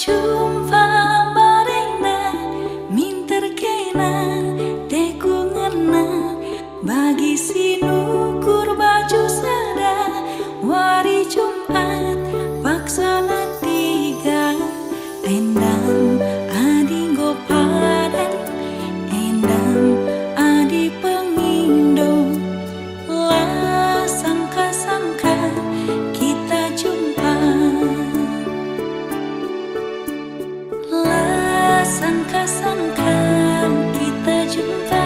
jumpa barengna minter kena teku ngena bagi sinukur baju sada wari Jumat paksana tiga endam adi gopadan endam adi pengindo lah sangka-sangka kita jumpa lah sangka-sangka kita jumpa.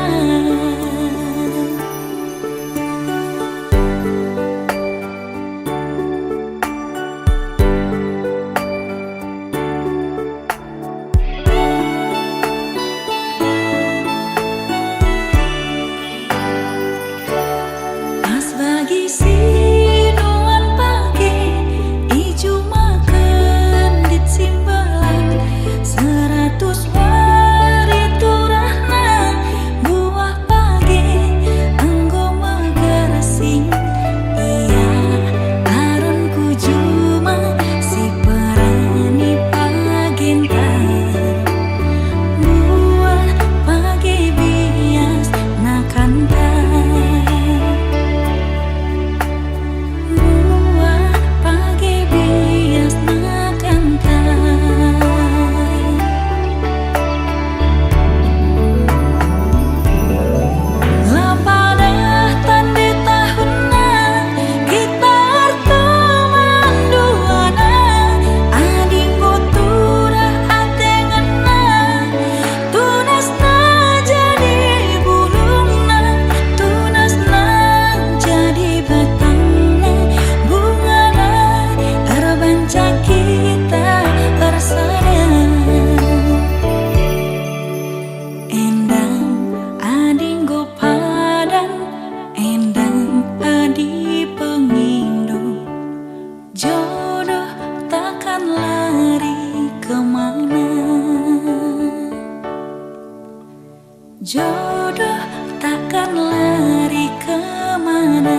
Jodoh takkan lari kemana.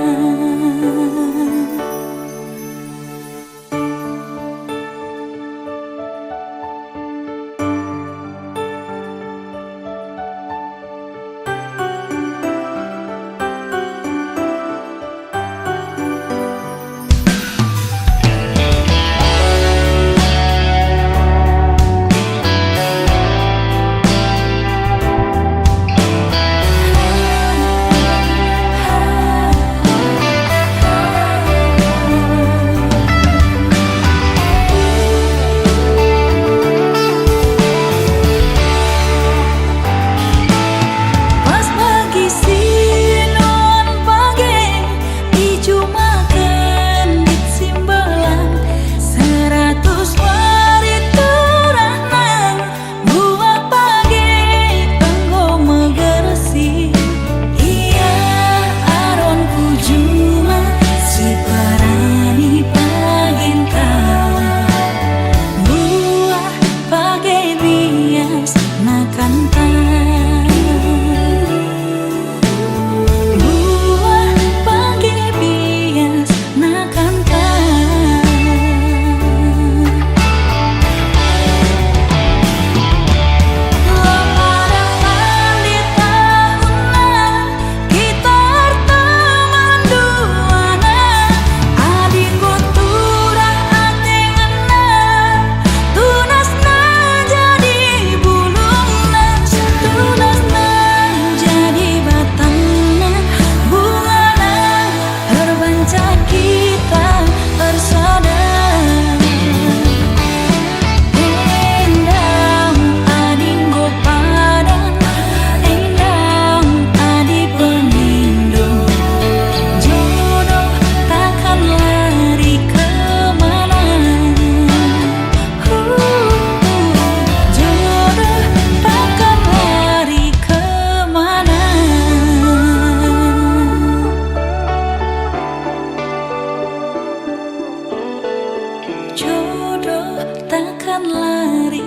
Jodoh takkan lari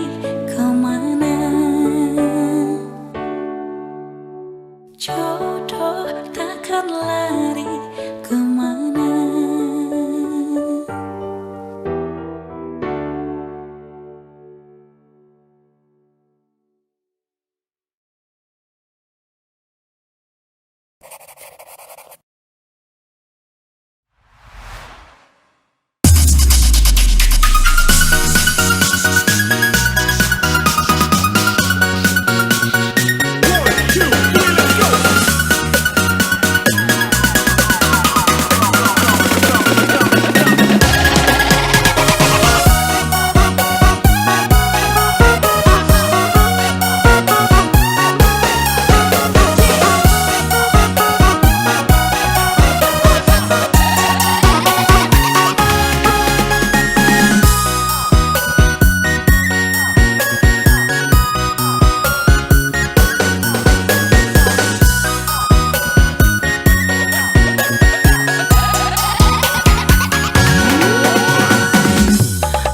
kemana. Jodoh takkan lari kemana.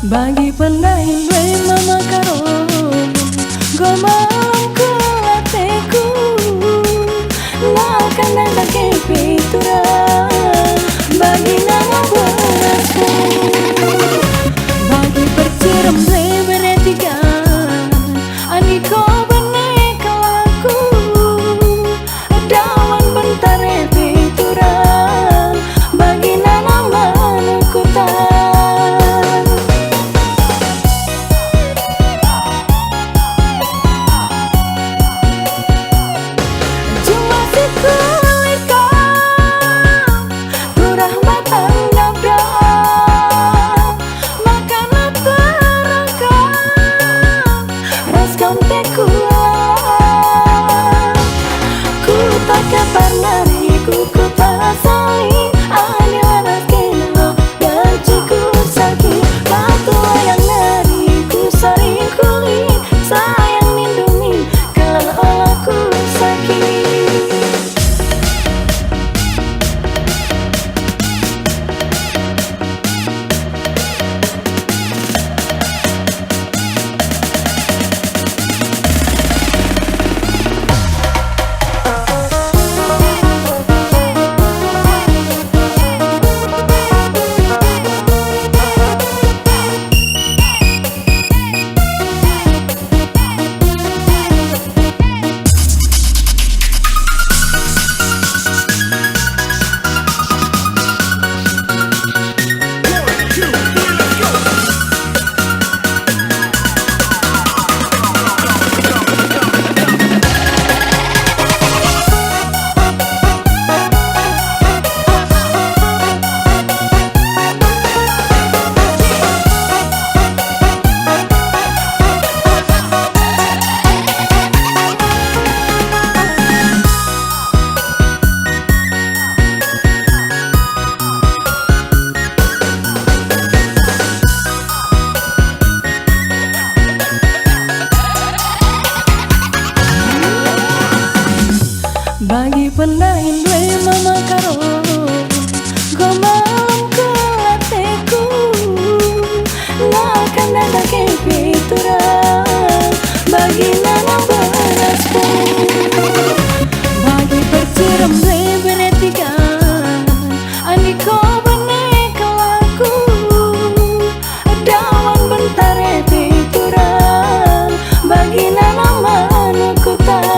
Bagi pendahin we mama karo gomang kelateku nakan dan bagi pitura bagi nama berasku bagi perciram we beretiga aniko benek kelaku dawan bentare pitura bagi nama manukutan. Bagi pendahin we mama karo gomang kelateku nakan dan bagi pitura bagi nama berasku bagi perciram we beretiga aniko benek kelaku dawan bentare pitura bagi nama manukutan.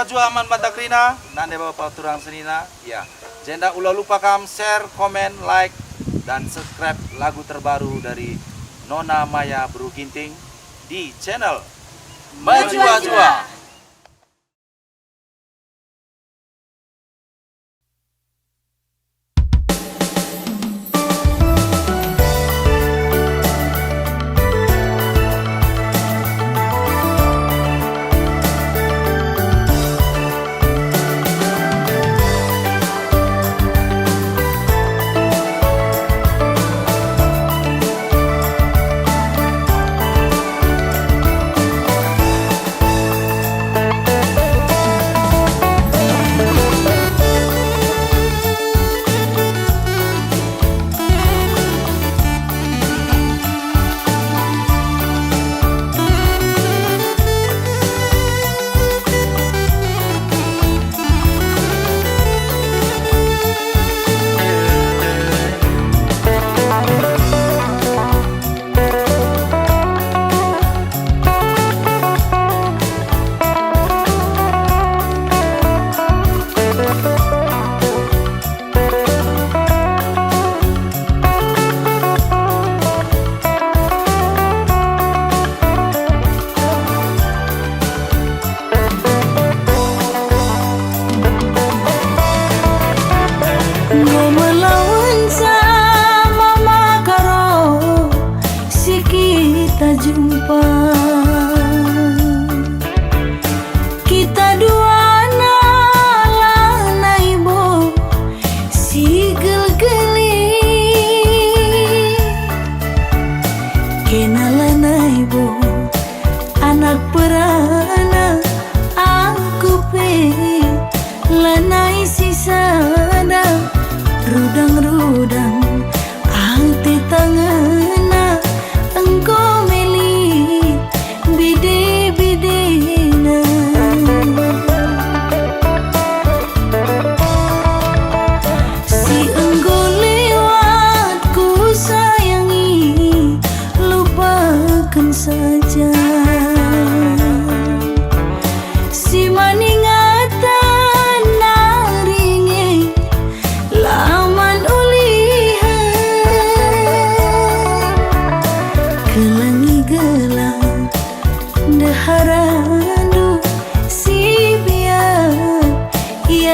Baju aman Bantakrina, nande bapak turang senina, ya. Jenda ulah lupa kam share, komen, like, dan subscribe lagu terbaru dari Nona Maya Bru Ginting di channel Maju.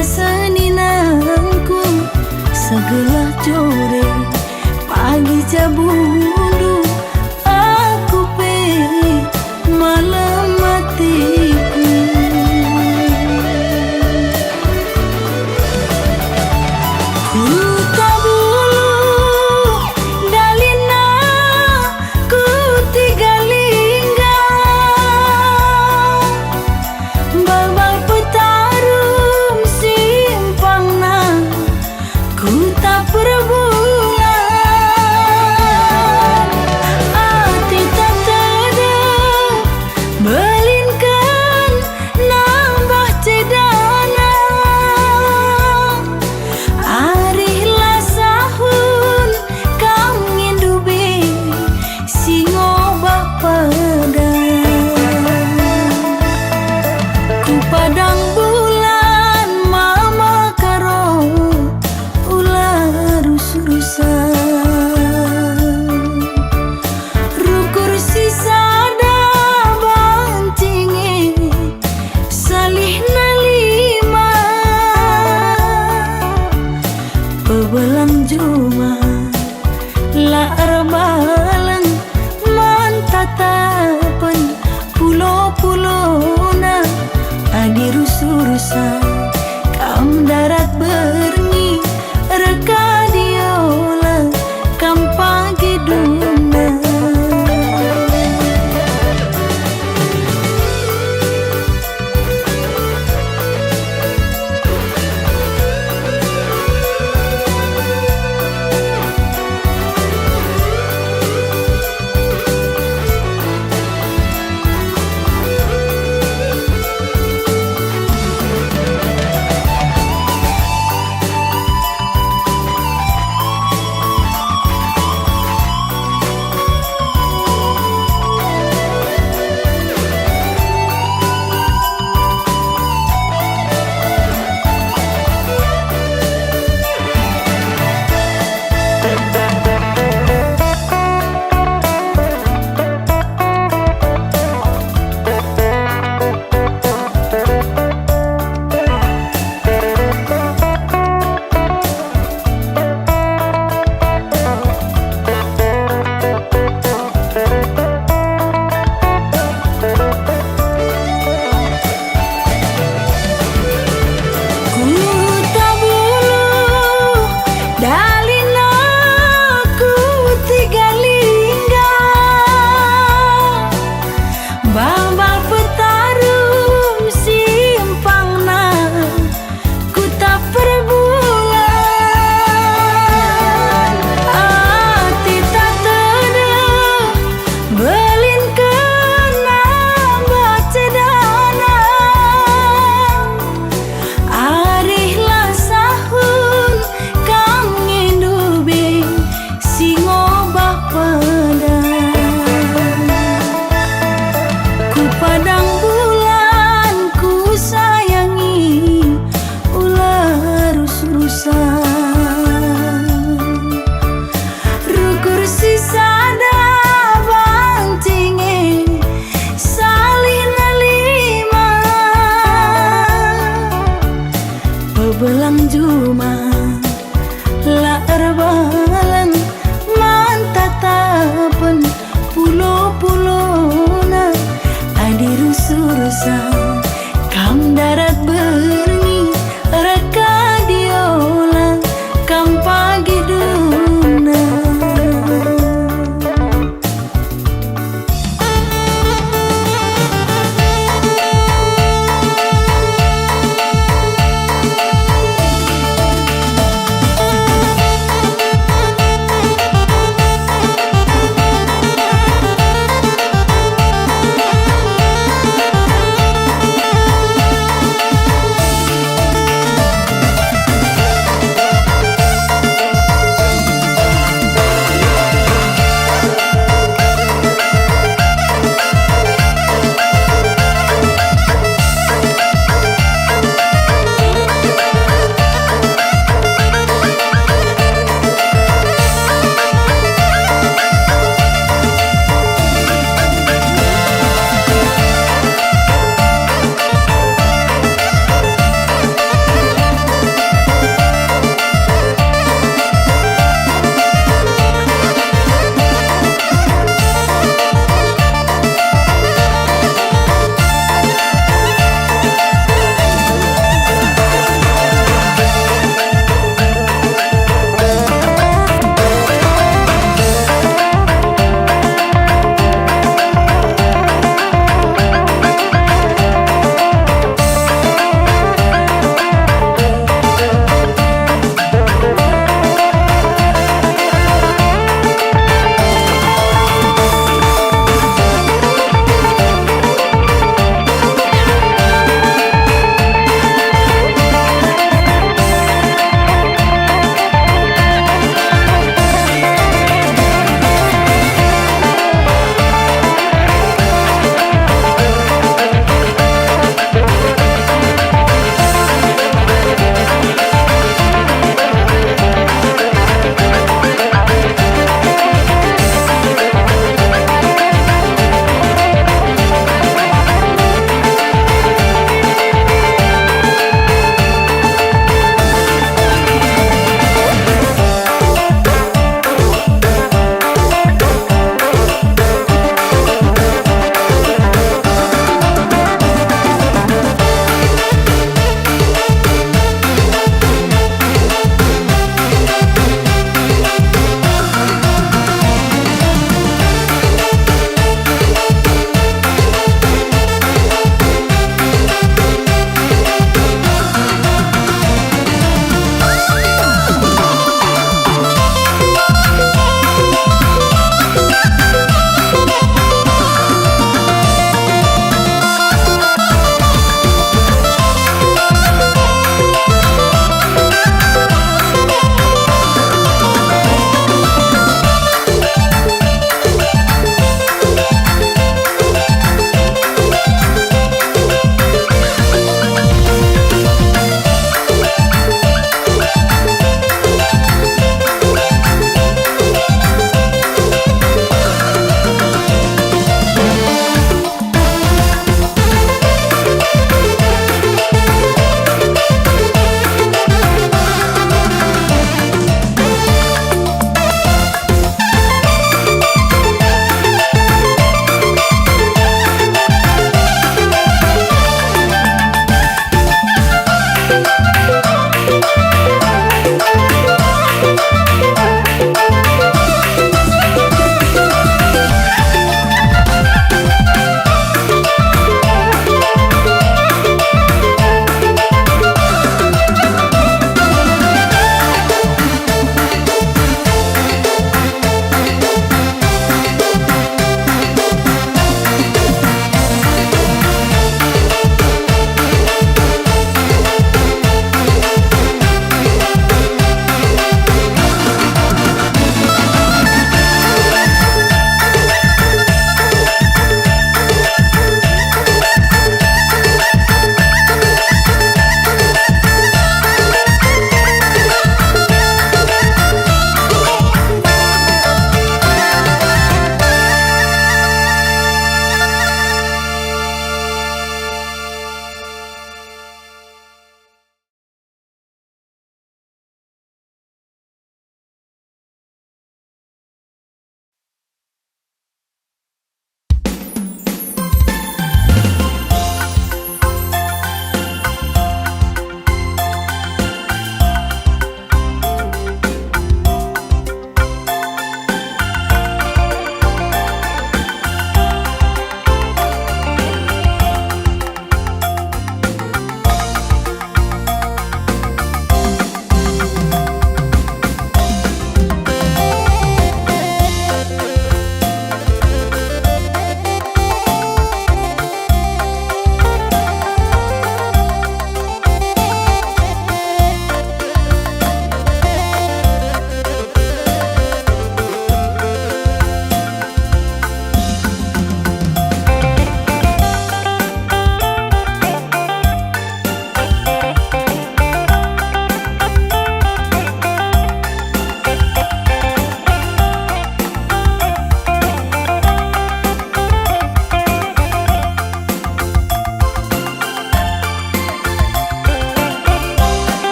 seninangku segelah jore pagi jabundu aku pe malam matiku ku tabulu dalina ku tigalingga babal petarum simpangna ku tak perbulan hati tak terang belinkan nambah cedana arihlah sahun kau ngindubi singo bapada ku padang bulan mama karo ular rusurusan rukur sisada bancingi salih nalima pebelang juma la arbalang mantatapan pulo-pulona adi rusurusan kam darat berni reka diola kam pagi duna belang juma la erbalang mantatapan pulo-pulona adi rusurusan kam darat berni reka diola kam pagi duna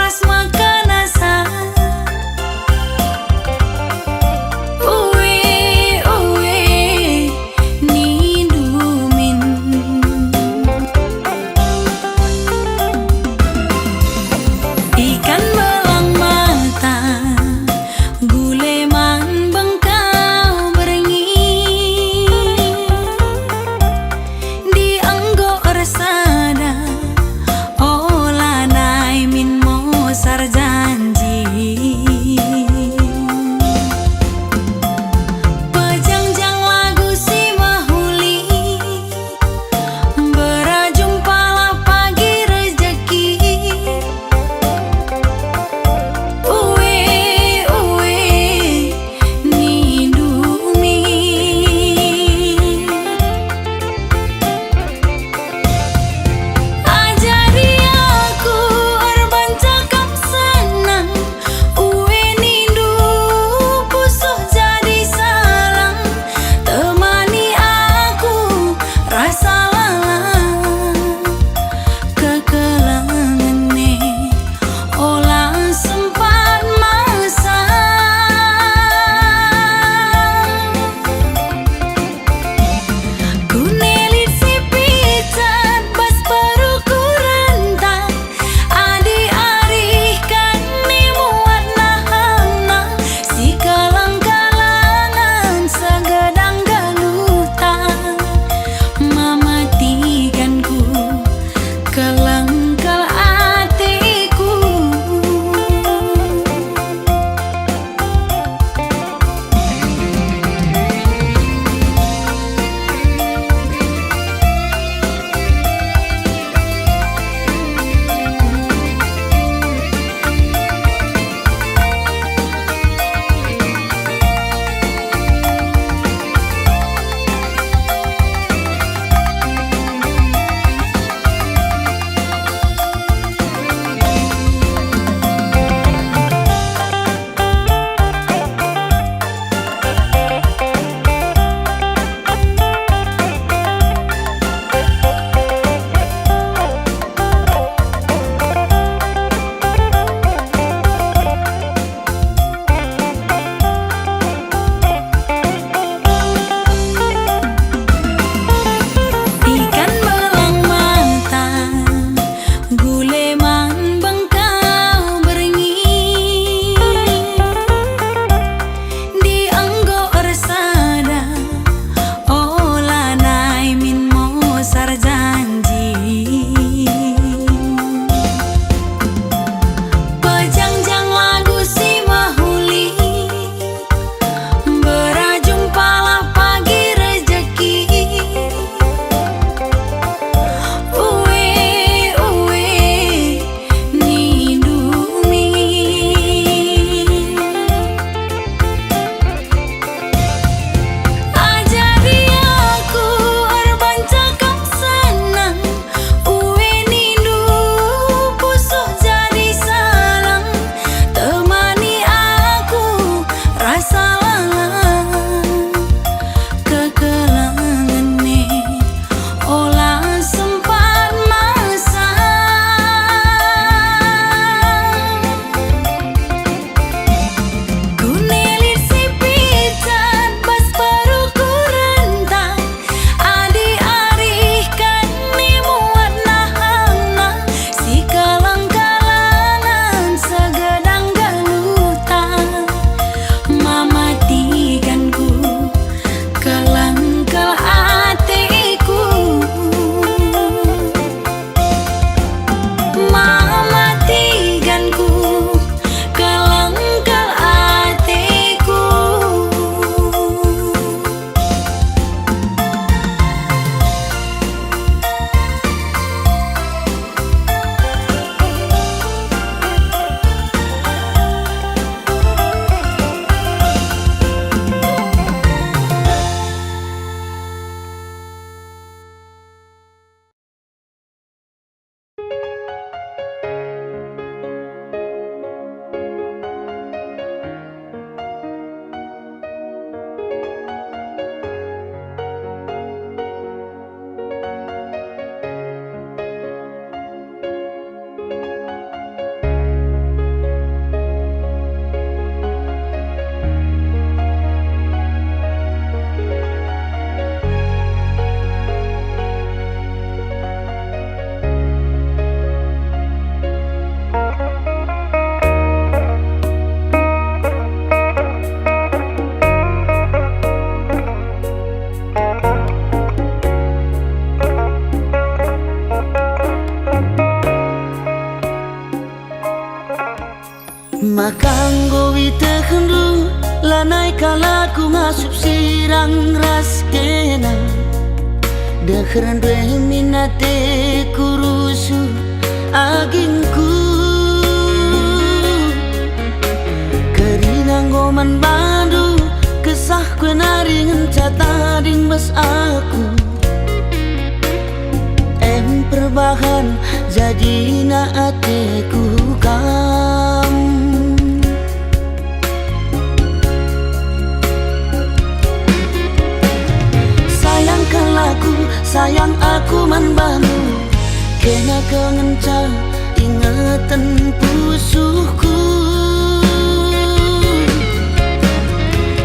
ras makan asa. Uwe uwe ni dumin. Ikan belang mata, gule man bengkau berengi. Di anggo resada, olah nai min mo sarja. Makanggo witehendu lanai kalaku ngasup sirang ras kena Dekheran dwe minate kurusu agingku Kerinang goman bandu kesah kue naringen catading bas aku Perbahan jadi na ateku kam Sayangkan laku, sayang aku manbanu Kena kengenca ingatan pusuhku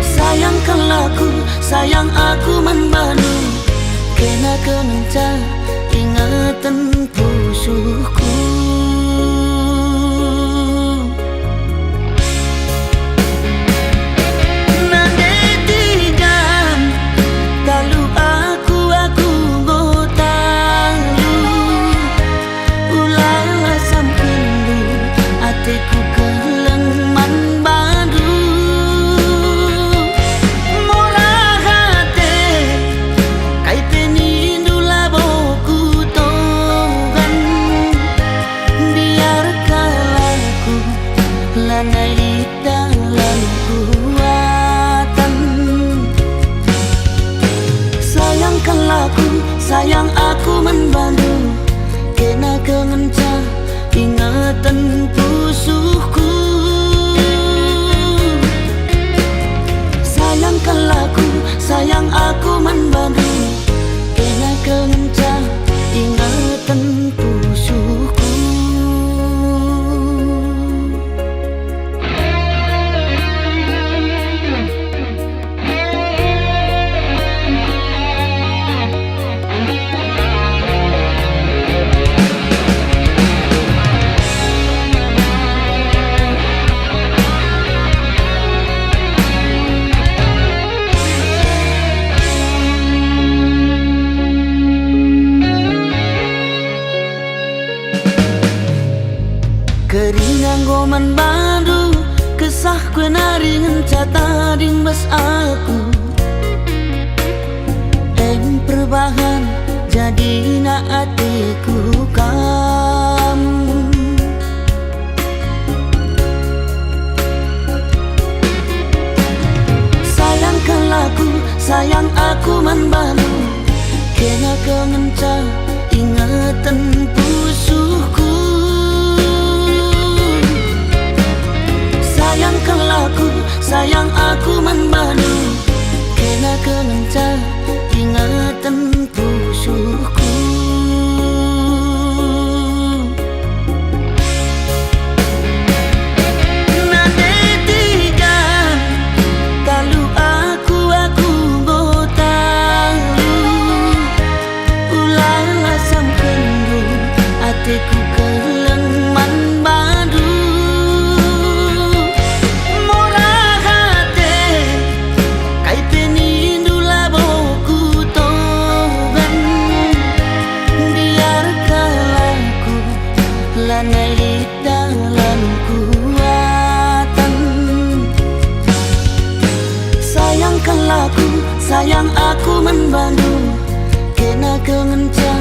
Sayangkan laku, sayang aku manbanu Kena kengenca ingatan pusuhku Nadetigan talu aku gotalu Ulala sampindu ateku kelengman badu Murah hati kai penindu laboku togan Biarkan aku lanai di dalam kuatan Sayangkan laku, sayang aku membantu Kena kengenca ingatan pusuhku Sayangkan laku, sayang aku membantu Kena kengenca ingatan pusuhku Keringang goman bandu kesah kue naringen catading bas aku Perbahan jadi na atiku kam Sayangkan laku, sayang aku manbanu Kena kengenca ingatan pusuhku Sayangkan laku, sayang aku manbanu Kena kengenca ingatan pusuhku Nadetigan talu aku gotalu Ulala sampindu ateku kelengman badu Murah hati kai penindu laboku togan Biarkan aku lanai di dalam kuatan Sayangkan laku, sayang aku membantu Kena kengenca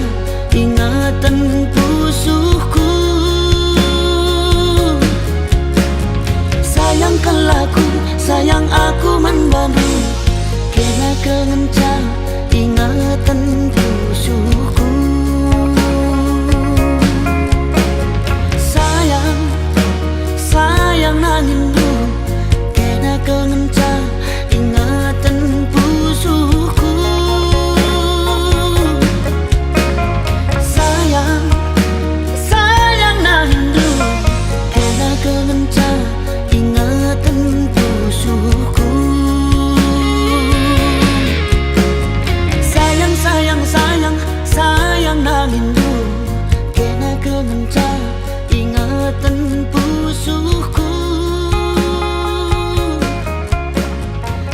ingatan pusuhku Sayangkan laku, sayang aku membantu Kena kengenca ingatan pusuhku Sayang, sayang nangindu Kena kengenca ingatan pusuhku Sayang, sayang nangindu Kena kengenca ingatan pusuhku Sayang, sayang, sayang, sayang nangindu Kena kengenca ingatan pusuhku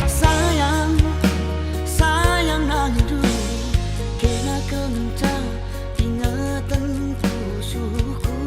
Sayang, sayang nangindu Kena kengenca ingatan pusuhku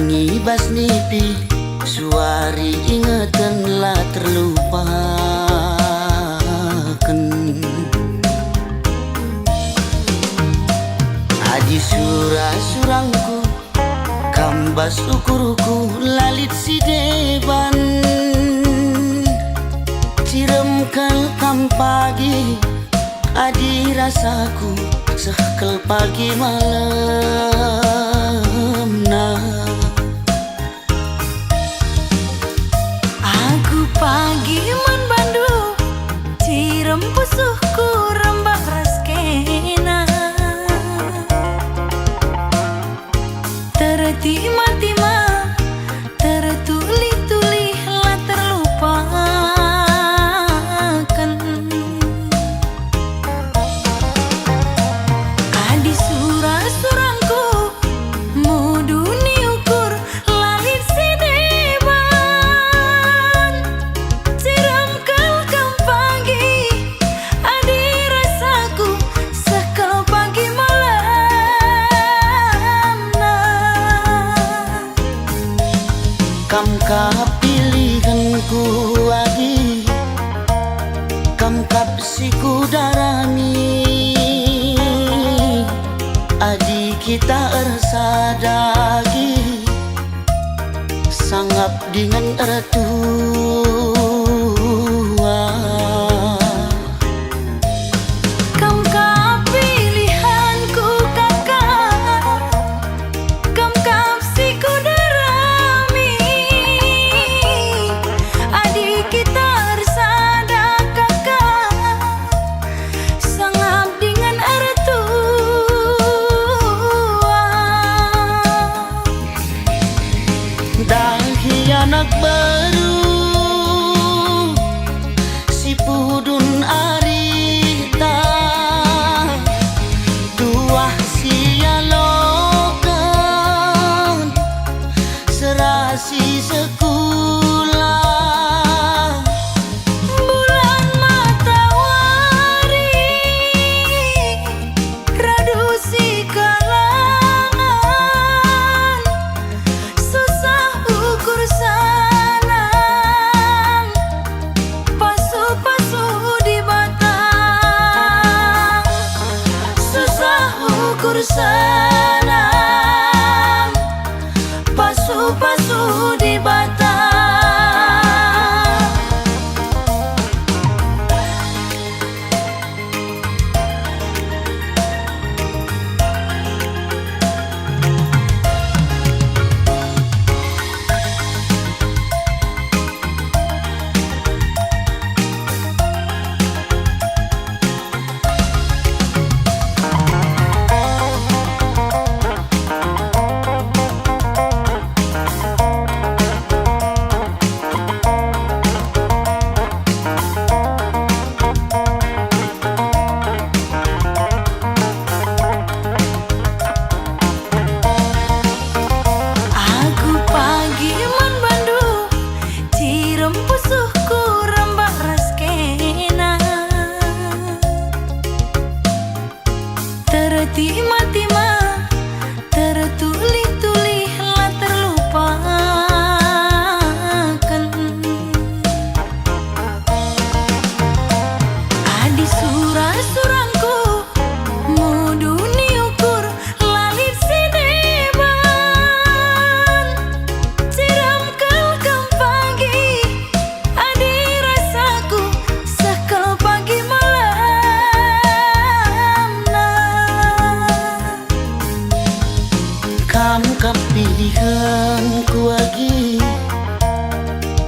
ngibas nipi suari ingatanlah terlupakan. Adi surah-surangku kambas ukurku lalit si deban. Ciremkel kam pagi adi rasaku sekel pagi malam nah. Aku pagi man bandu cirem pusuhku rembak raskena tertima-tima tertuli-tuli lah terlupakan. Adi surah-surangku muduni ukur lalit si deban. Ciram kelkam pagi adi rasaku sekel pagi malam nah. Kam kapilihanku adi kam kapsiku darami adi kita ersadagi sangap dengan ertua. Kam kapilihanku kakak, kam kapsiku darami adi kita ersada kakak sangap dengan ertua. Dahi anak baru si pudun arita dua sialokan serasi sekolah. Bulan matahari radu si kalangan susah ukur sanang pasu-pasu di batang susah ukur sanang pasu-pasu di batang. Aku pagi man bandu cirem pusuhku rembak raskena tertima-tima tertuli-tuli lah terlupakan. Adi surah-surangku muduni ukur lalit si deban. Ciram kelkam pagi adi rasaku sekel pagi malam nah. Kam kapilihanku lagi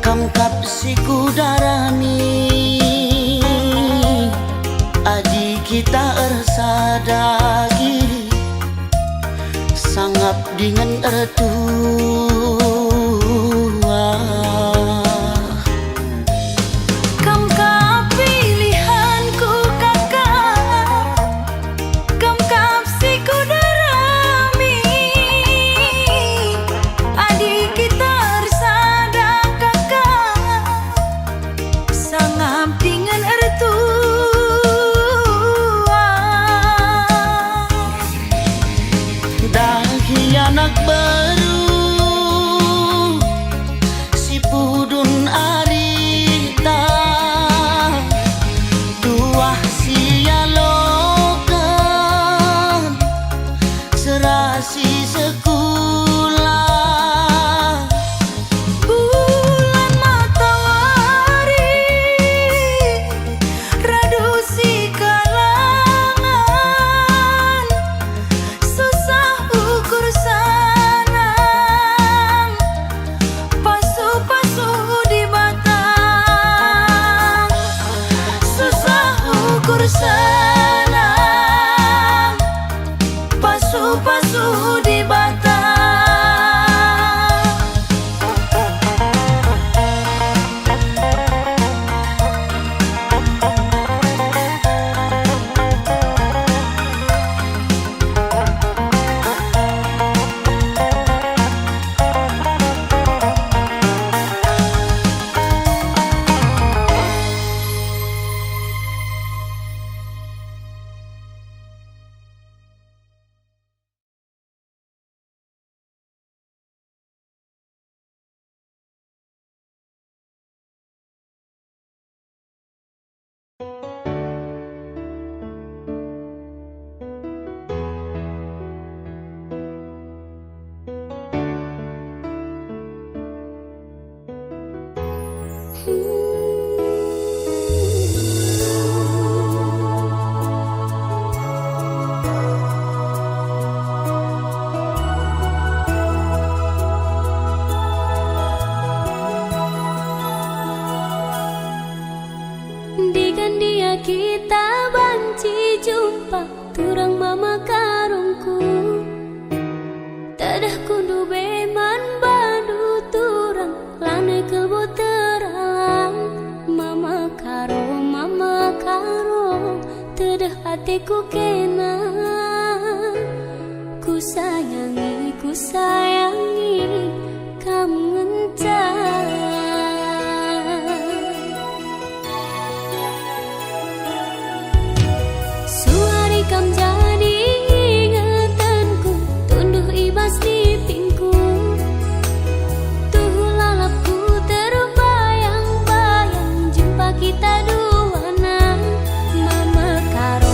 kam kapsiku darami adi kita ersadagi sangap dengan ertua. Kam kapilihanku kakak, kam kapsiku darami adi kita ersada kakak sangap dengan ertua. Dahi anak baru Dikan dia kita banci jumpa turang mama karungku tadah kundu beman badu turang lane kelbo teralang mama karo tadah hatiku kena ku sayangi kamu ngencan. Suari kam jadi ingatanku tunduh ibas di pingku tuh lalapku terbayang-bayang jumpa kita dua nang mama karo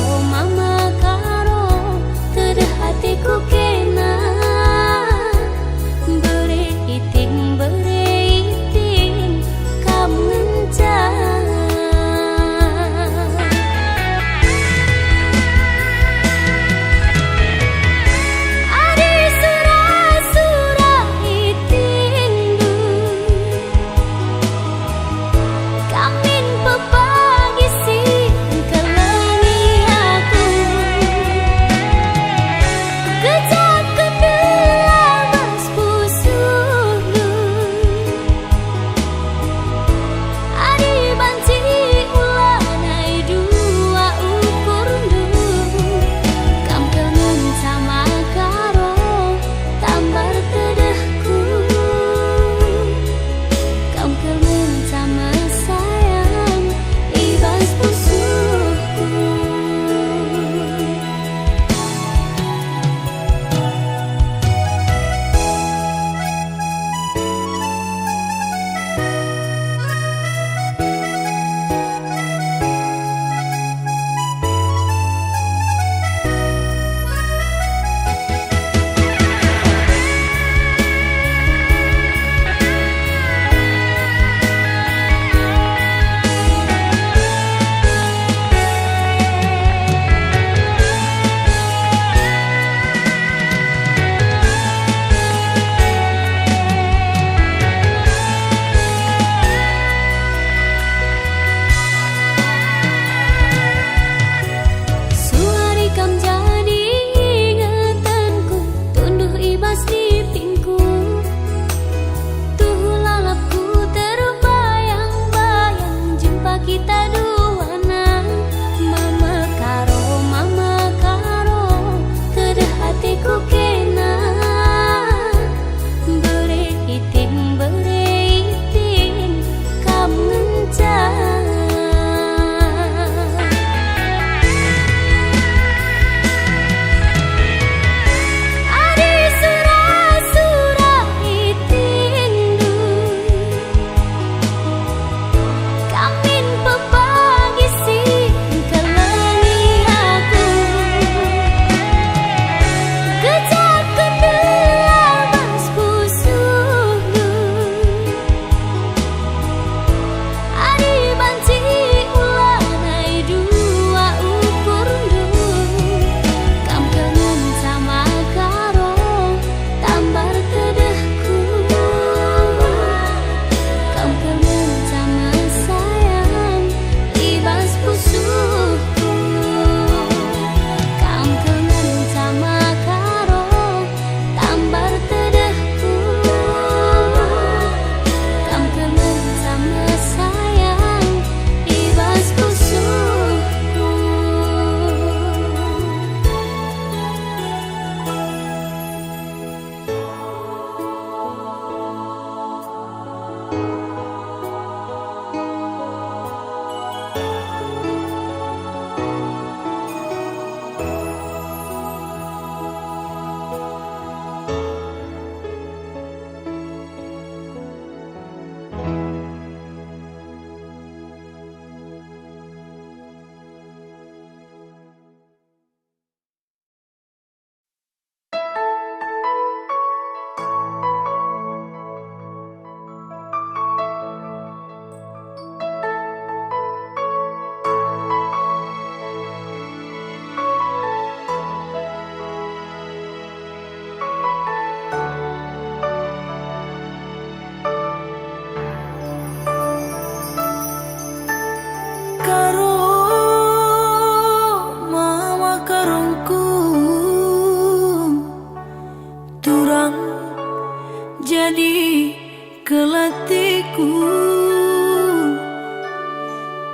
kelatiku,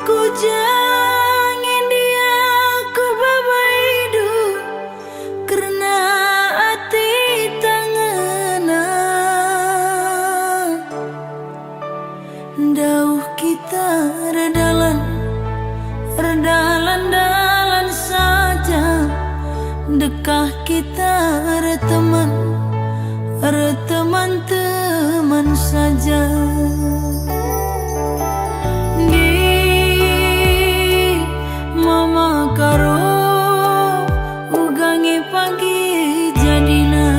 ku jangan dia ku babaidu karena hati tangena dauh kita redalan saja, dekah kita teman saja. Di mama karo ugangi pagi jadina,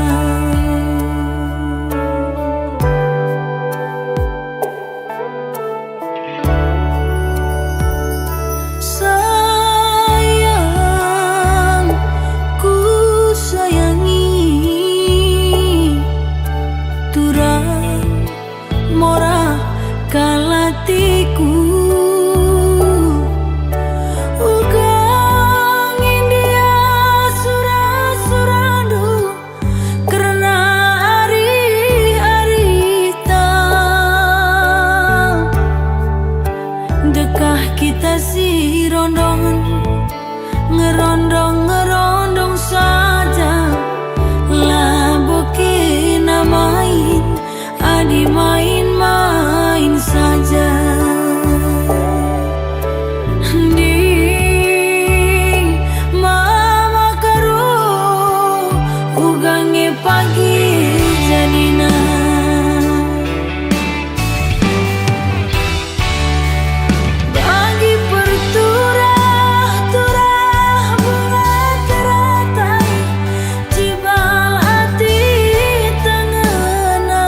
sayang ku sayangi turang mora kalatiku, ugangin dia suradu karena hari-hari dekah kita si rondongan ngerondong saja, lah bukin main adi main saja. Di mama karo ugangi pagi jadina, bagi perturah bunga teratai cibal hati tengena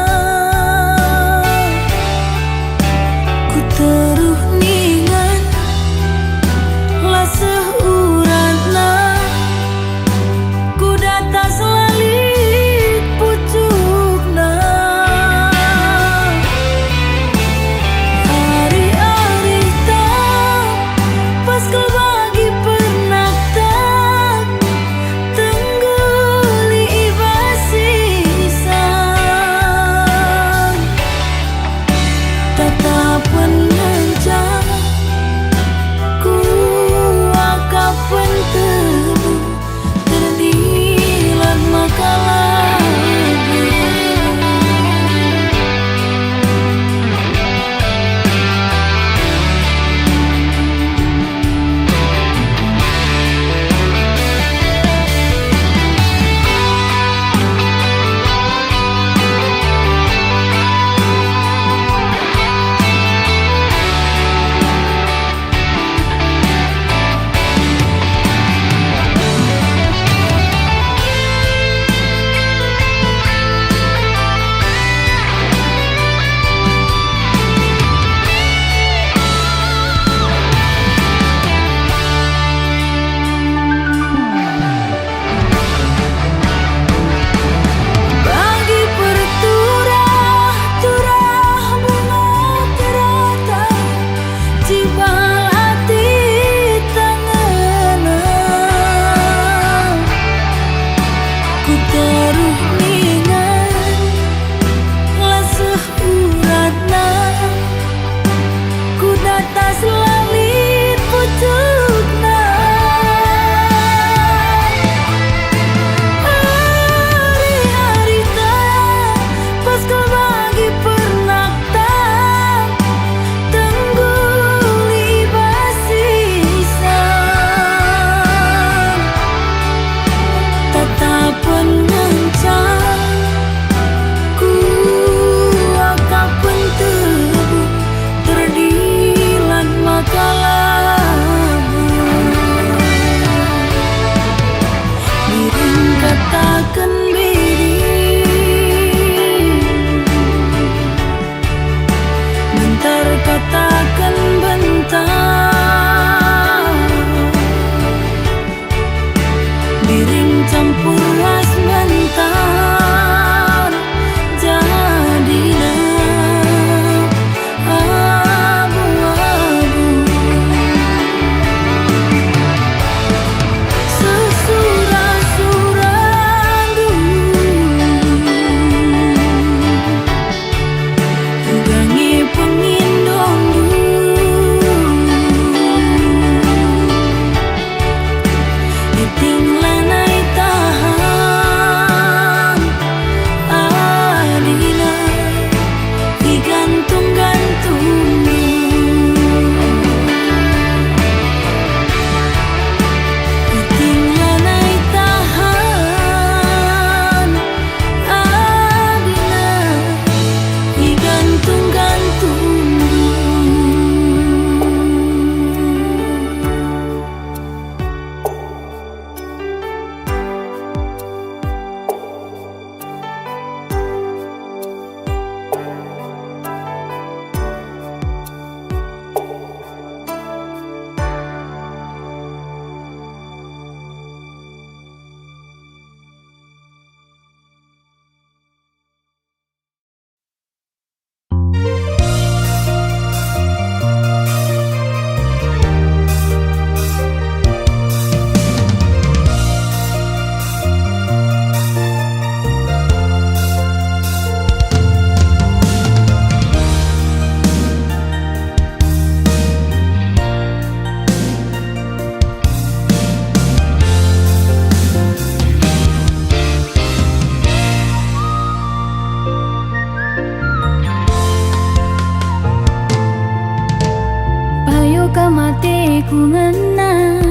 ka matiku ngena,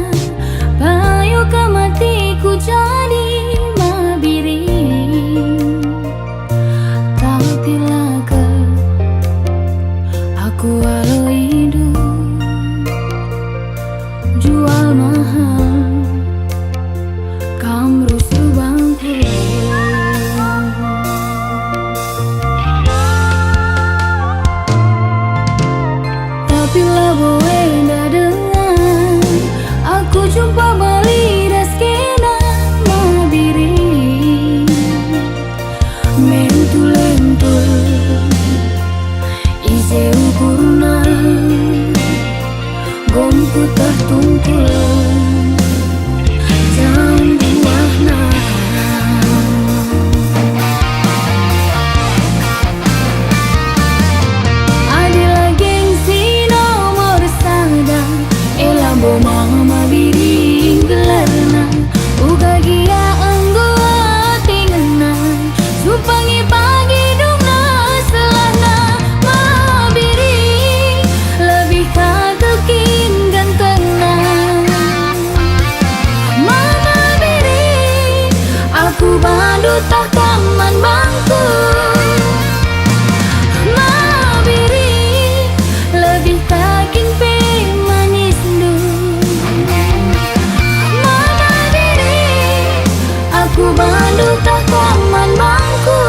payo ka matiku jadi mabiring. Tapi laga aku walau hidup jual mahal kam rusuh bangku. Tapi labo enda dengan aku jumpa balik das kena mabiring. Mentul-entul ise ukurna gomku tertungkul jam buahna. Adila gengsi nomor sadar elambo mama biring gelarna uga gia enggo tingena supangi pagi dungna selana mabiring lebih kagekin gantengna. Mama biring aku bandu tak kaman bangku. Mabiring lebih kakin pe manis du. Mama biring aku bandu tak kaman bangku.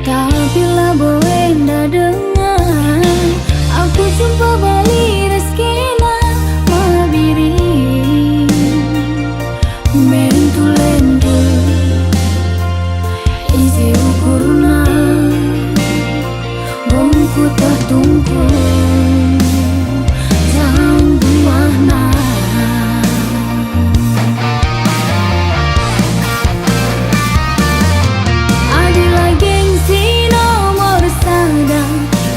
Tapi labo enda dengan aku jumpa balik reskena mabiring. Mentul-entul isi ukurna gomku tertungkul jam buahna. Adila gengsi nomor sadar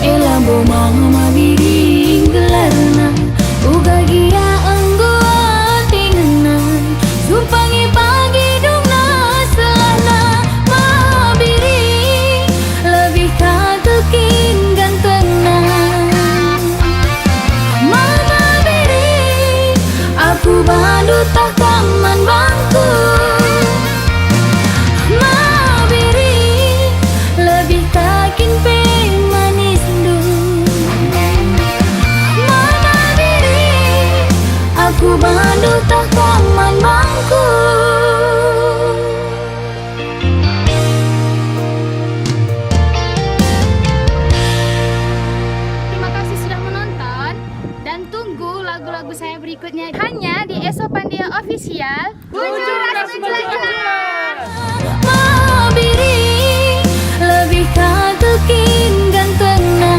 elambo mama biring gelarna uga gia enggo tingena supangi pagi dungna selana mabiring lebih kagekin gantengna. Mama biring aku bandu tak kaman bangku. Mabiring lebih kakin pe manis du. Mama biring aku bandu tak kaman bangku. Terima kasih sudah menonton dan tunggu lagu-lagu saya berikutnya hanya di Esopandia Official. Kunjung rasa Mabiring lebih kagekin gantengna.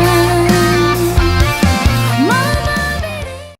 Mama biring.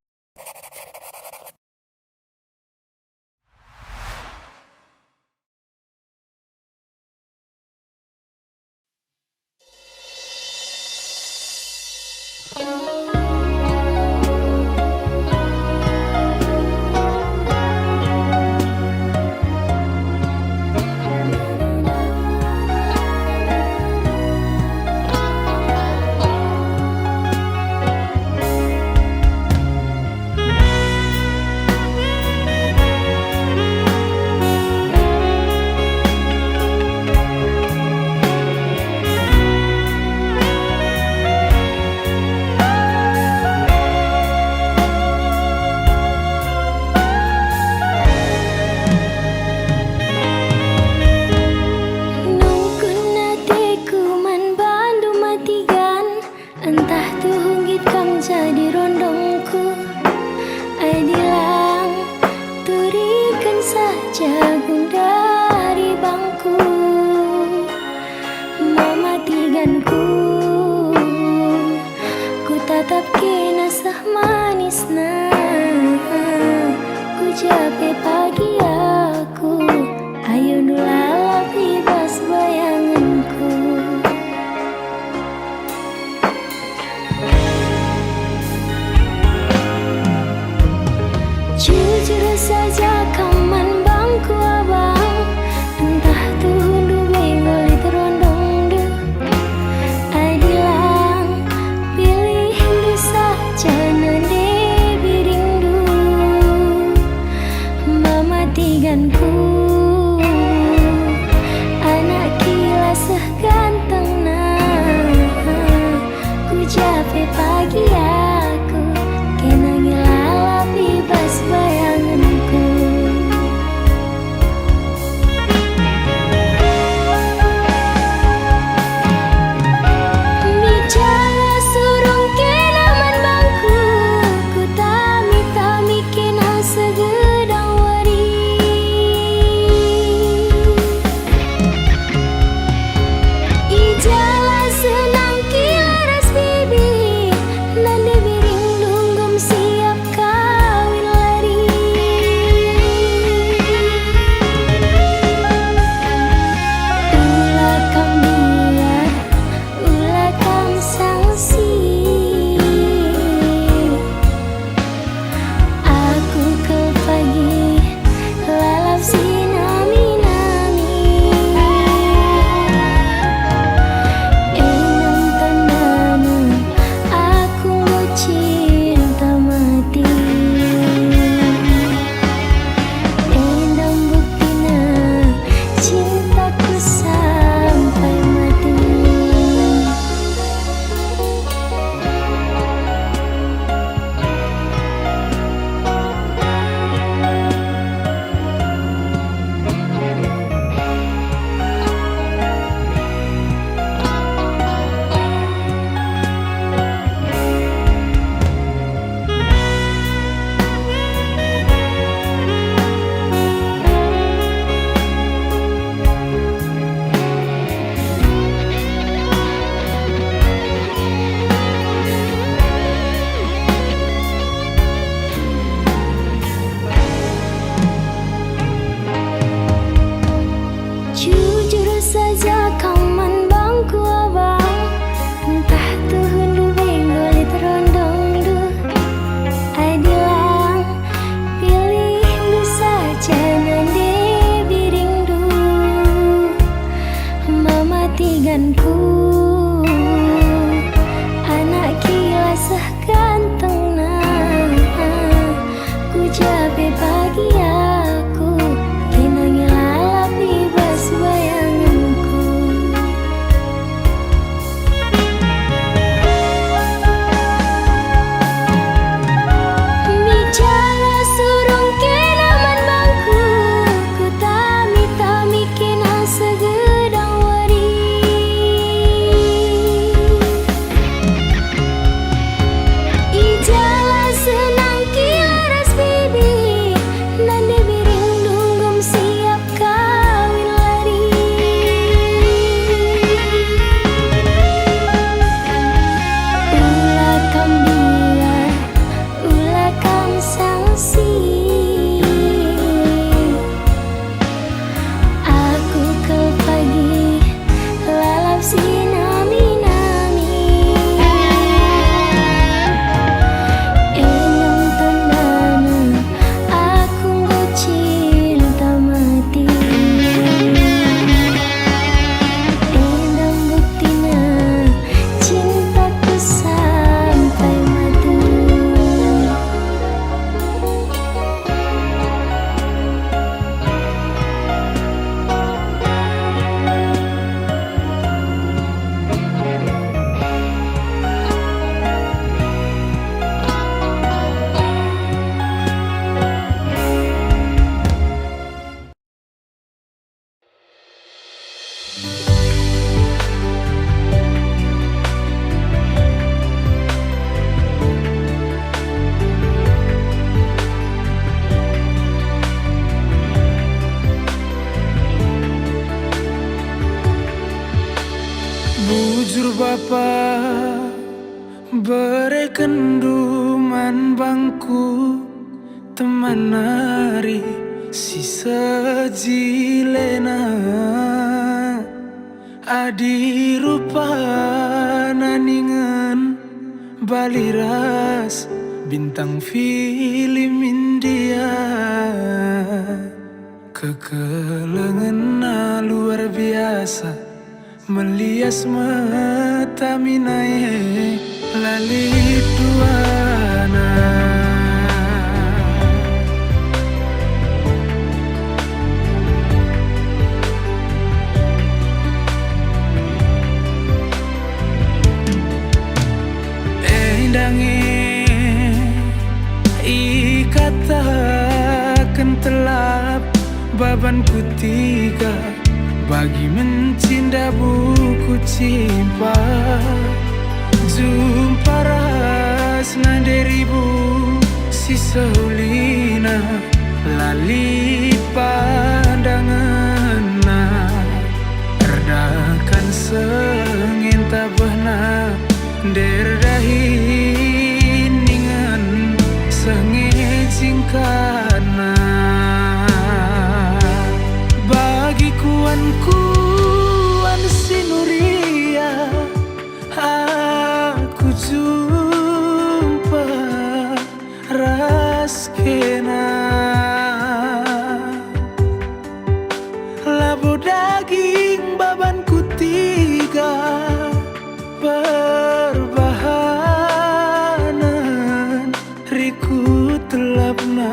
berekenduman bangku teman nari si sejilena adi rupa naningan baliras bintang film India kekelengan luar biasa melias mata minae lalit duana. Ikatakan telap babanku tiga bagi mencinta buku cimpa jumpa rasna deribu si seulina lali pandangan erdakan sengin tabahna derdahin ningan sengejingkana bagi kuan sinuria aku jumpa raskena labu daging babanku tiga perbahanan riku telapna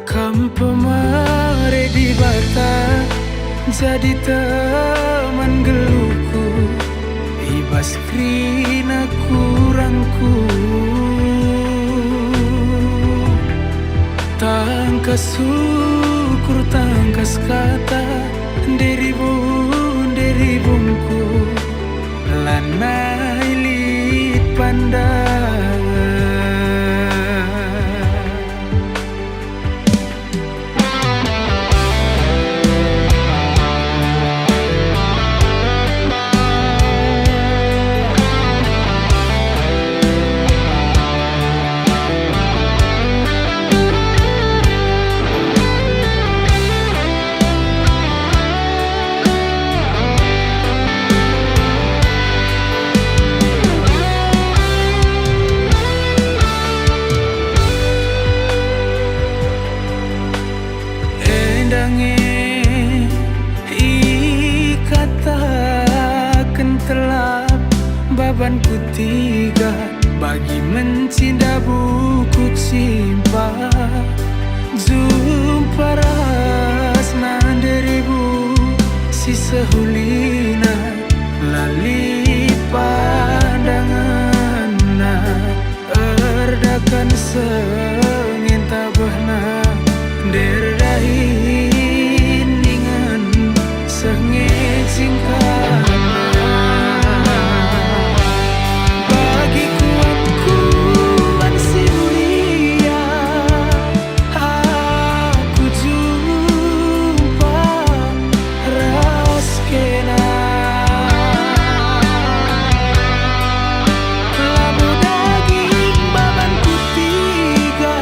kam pemare di bata jadi teman geluku ibas krina kurangku tangkas syukur tangkas kata deribungku lanai lit pandangan. Ikatakan telap babanku tiga bagi mencinta buku cimpa jumpa rasna deribu si sehulina lali pandangan erdakan sengin tabahna derdahin ningan sengejingkana bagi kuan sinuria aku jumpa raskena labu daging babanku tiga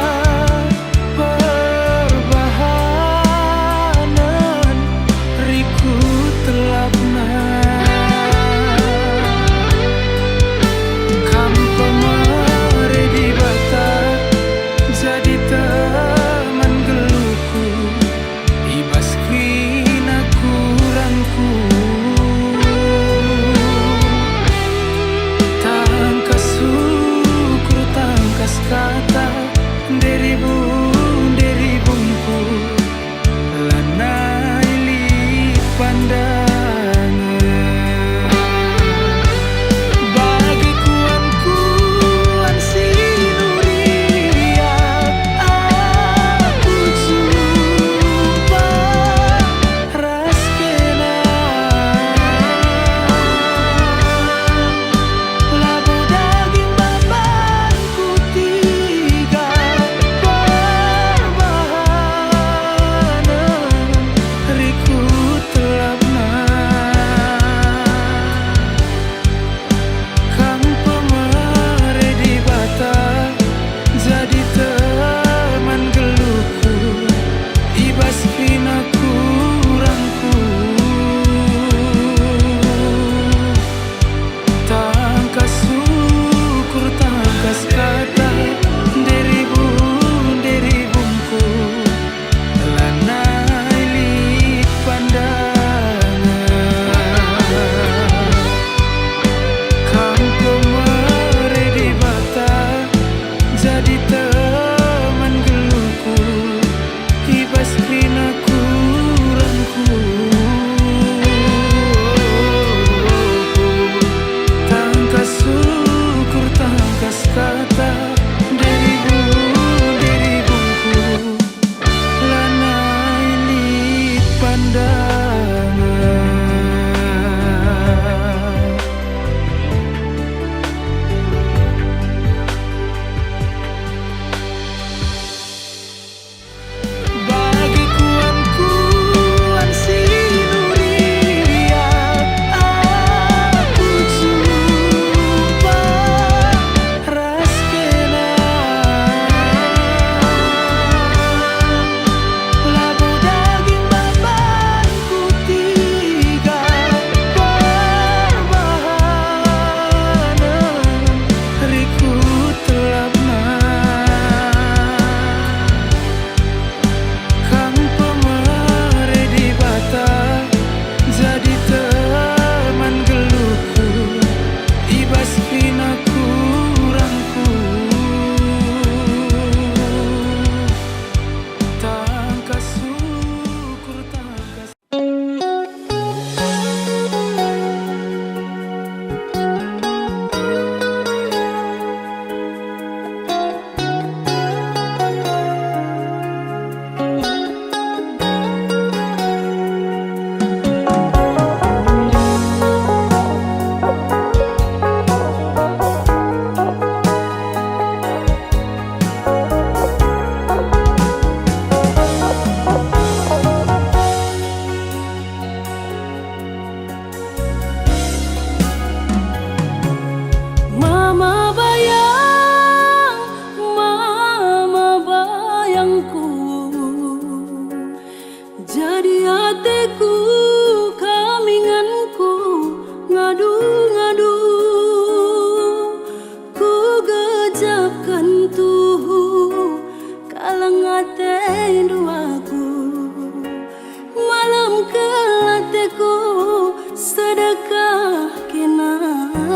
sedekah kena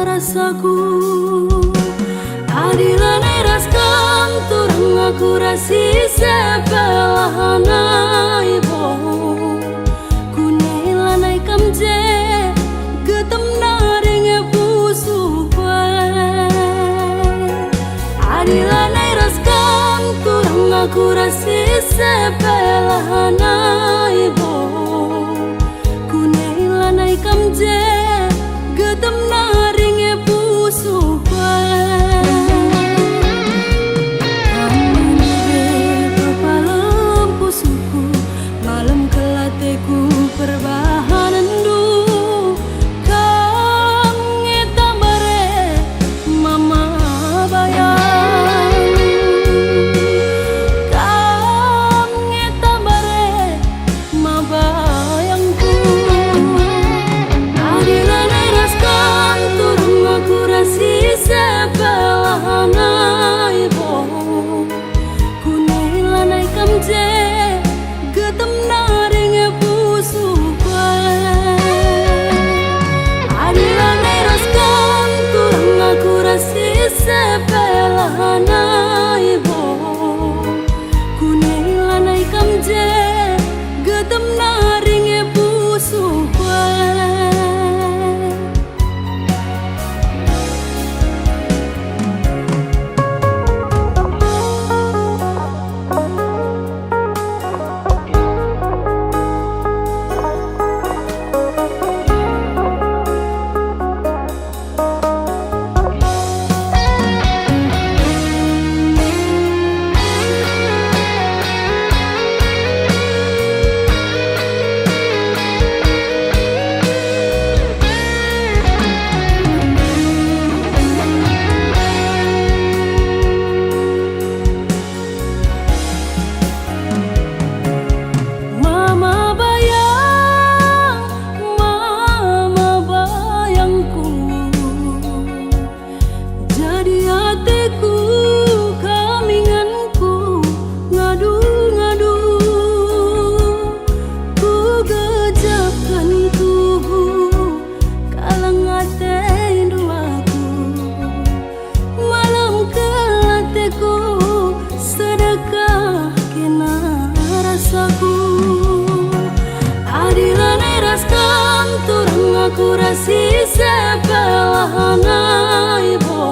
rasaku. Adilan eraskan turang aku rasi sebelahana ibo. Kunelanai kamje getem naring pusu kue. Adilan eraskan turang aku rasi sebelahana ibo. Kunelanai kamje getem naring pusu kue. Perbahanan du kang ngetambare mama bayang, kang ngetambare ma bayangku. Adilan eraskan turun aku rasi sebelahana ibo. Kunelanai kamje getem naring pusu kue. Adilan eraskan turang aku rasi sebelahana ibo. Kunelanai kamje getem naring pusu kue. Adilan eraskan turang aku rasi sebelahana ibo.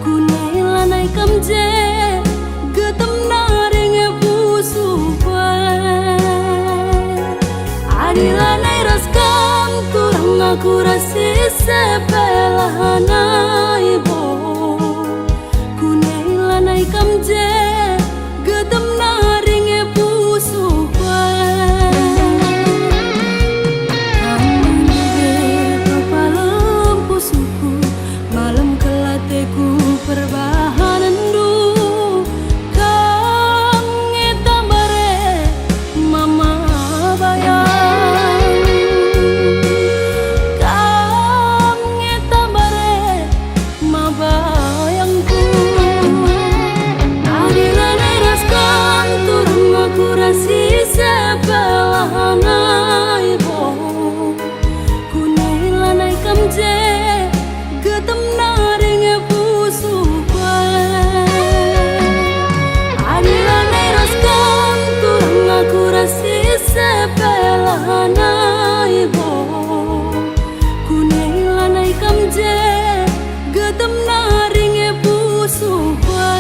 Kunelanai kamje getem naring pusu kue. Adilan eraskan turang aku rasi sebelahana ibo. Kunelanai kamje getem naring pusu kue. Perbahanan du kang ngetambare mama bayang, kang ngetambare ma bayangku. Adilan eraskan turun aku rasi sebelahana ibo. Kunelanai kamje getem naring pusu kue. Adilan eraskan turang aku rasi sebelahana ibo. Kunelanai kamje getem naring pusu kue.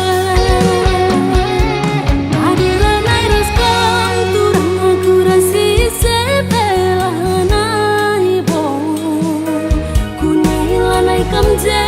Adilan eraskan turang aku rasi sebelahana ibo. Kunelanai kamje